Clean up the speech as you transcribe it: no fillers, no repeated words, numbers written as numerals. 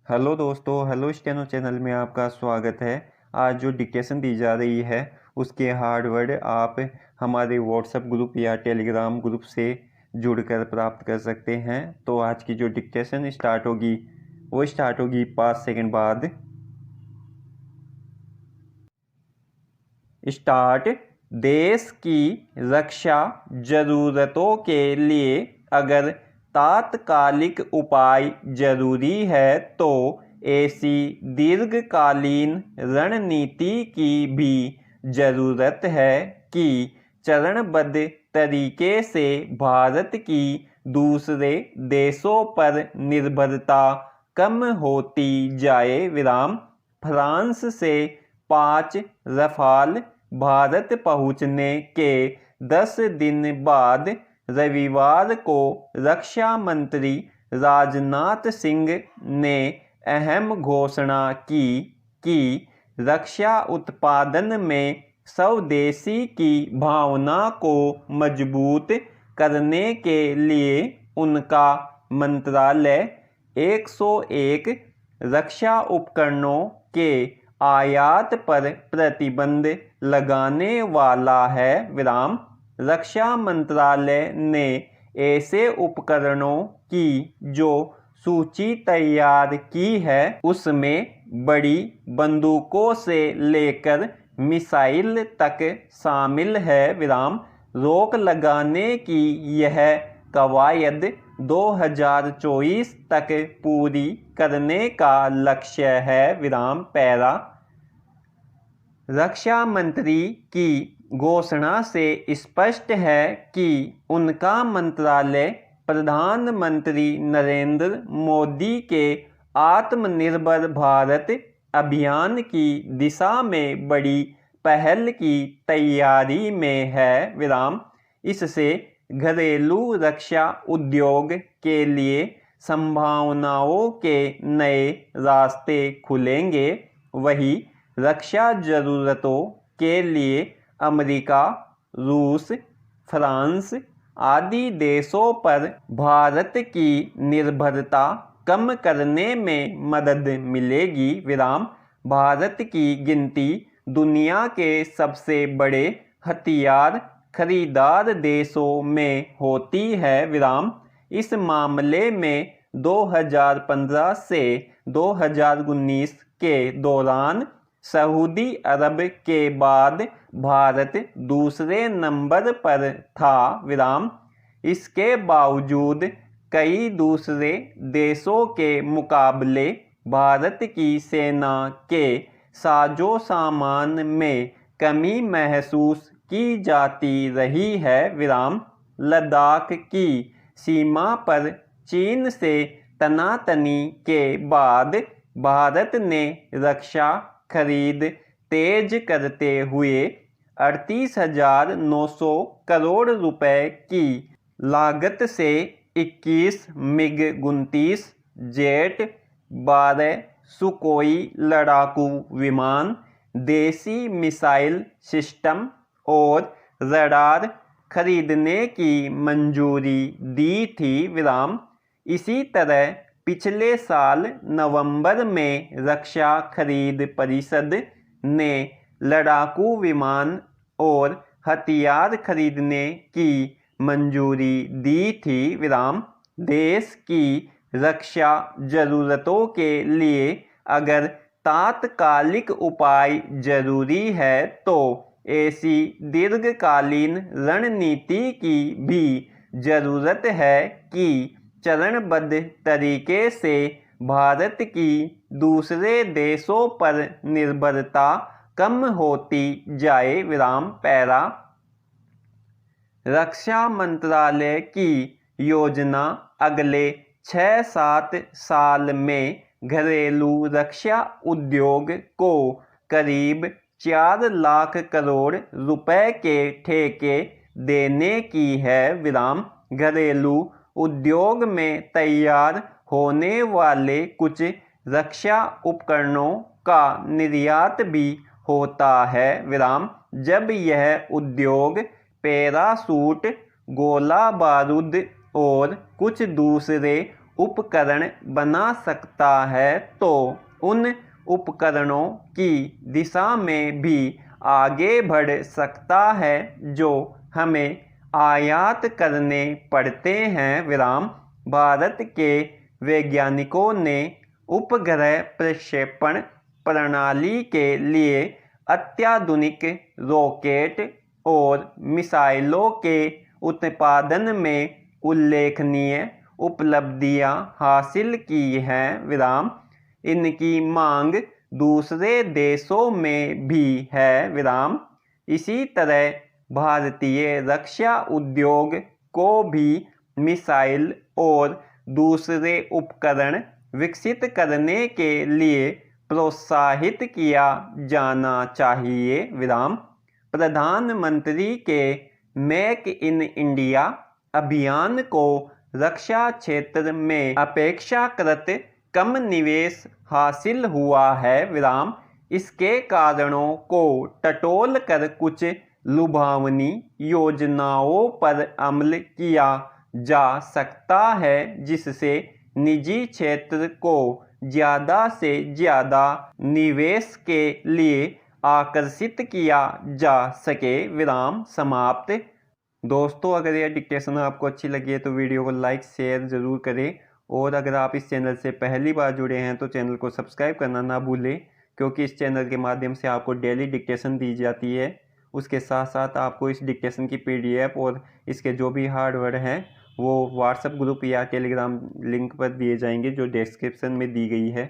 Hello दोस्तों, hello steno channel में आपका स्वागत है। आज जो डिक्टेशन दी जा रही है उसके हार्ड वर्ड आप हमारे व्हाट्सएप ग्रुप या टेलीग्राम ग्रुप से जुड़कर प्राप्त कर सकते हैं। तो आज की जो डिक्टेशन स्टार्ट होगी वो स्टार्ट होगी 5 सेकंड बाद। स्टार्ट। देश की रक्षा जरूरतों के लिए अगर तात्कालिक उपाय जरूरी है तो ऐसी दीर्घकालीन रणनीति की भी जरूरत है कि चरणबद्ध तरीके से भारत की दूसरे देशों पर निर्भरता कम होती जाए। फ्रांस से 5 रफाल भारत पहुंचने के 10 दिन बाद रविवार को रक्षा मंत्री राजनाथ सिंह ने अहम घोषणा की कि रक्षा उत्पादन में स्वदेशी की भावना को मजबूत करने के लिए उनका मंत्रालय 101 रक्षा उपकरणों के आयात पर प्रतिबंध लगाने वाला है। रक्षा मंत्रालय ने ऐसे उपकरणों की जो सूची तैयार की है उसमें बड़ी बंदूकों से लेकर मिसाइल तक शामिल है। रोक लगाने की यह कवायद 2024 तक पूरी करने का लक्ष्य है। पैरा रक्षा मंत्री की घोषणा से स्पष्ट है कि उनका मंत्रालय प्रधानमंत्री नरेंद्र मोदी के आत्मनिर्भर भारत अभियान की दिशा में बड़ी पहल की तैयारी में है। इससे घरेलू रक्षा उद्योग के लिए संभावनाओं के नए रास्ते खुलेंगे। वही रक्षा जरूरतों के लिए अमेरिका, रूस, फ्रांस आदि देशों पर भारत की निर्भरता कम करने में मदद मिलेगी। भारत की गिनती दुनिया के सबसे बड़े हथियार खरीदार देशों में होती है। इस मामले में 2015 से 2019 के दौरान सऊदी अरब के बाद भारत दूसरे नंबर पर था। इसके बावजूद कई दूसरे देशों के मुकाबले भारत की सेना के साजो सामान में कमी महसूस की जाती रही है। लद्दाख की सीमा पर चीन से तनातनी के बाद भारत ने रक्षा खरीद तेज करते हुए 38,900 करोड़ रुपए की लागत से 21 मिग-29 जेट, 12 सुकोई लड़ाकू विमान, देसी मिसाइल सिस्टम और रडार खरीदने की मंजूरी दी थी। इसी तरह पिछले साल नवंबर में रक्षा खरीद परिषद ने लड़ाकू विमान और हथियार खरीदने की मंजूरी दी थी। देश की रक्षा जरूरतों के लिए अगर तात्कालिक उपाय जरूरी है तो ऐसी दीर्घकालीन रणनीति की भी जरूरत है कि चरणबद्ध तरीके से भारत की दूसरे देशों पर निर्भरता कम होती जाए। पैरा रक्षा मंत्रालय की योजना अगले 6-7 साल में घरेलू रक्षा उद्योग को करीब 4 लाख करोड़ रुपए के ठेके देने की है। घरेलू उद्योग में तैयार होने वाले कुछ रक्षा उपकरणों का निर्यात भी होता है। जब यह उद्योग पैराशूट, गोला बारूद और कुछ दूसरे उपकरण बना सकता है तो उन उपकरणों की दिशा में भी आगे बढ़ सकता है जो हमें आयात करने पड़ते हैं। विराम। भारत के वैज्ञानिकों ने उपग्रह प्रक्षेपण प्रणाली के लिए अत्याधुनिक रॉकेट और मिसाइलों के उत्पादन में उल्लेखनीय उपलब्धियां हासिल की हैं। विराम। इनकी मांग दूसरे देशों में भी है। विराम। इसी तरह भारतीय रक्षा उद्योग को भी मिसाइल और दूसरे उपकरण विकसित करने के लिए प्रोत्साहित किया जाना चाहिए। विराम। प्रधानमंत्री के मेक इन इंडिया अभियान को रक्षा क्षेत्र में अपेक्षाकृत कम निवेश हासिल हुआ है। विराम। इसके कारणों को टटोल कर कुछ लुभावनी योजनाओं पर अमल किया जा सकता है जिससे निजी क्षेत्र को ज़्यादा से ज़्यादा निवेश के लिए आकर्षित किया जा सके। विराम समाप्त। दोस्तों, अगर यह डिक्टेशन आपको अच्छी लगी है तो वीडियो को लाइक शेयर ज़रूर करें, और अगर आप इस चैनल से पहली बार जुड़े हैं तो चैनल को सब्सक्राइब करना ना भूलें, क्योंकि इस चैनल के माध्यम से आपको डेली डिक्टेशन दी जाती है। उसके साथ साथ आपको इस डिक्टेशन की PDF और इसके जो भी हार्डवेयर हैं वो व्हाट्सएप ग्रुप या टेलीग्राम लिंक पर दिए जाएंगे जो डिस्क्रिप्शन में दी गई है।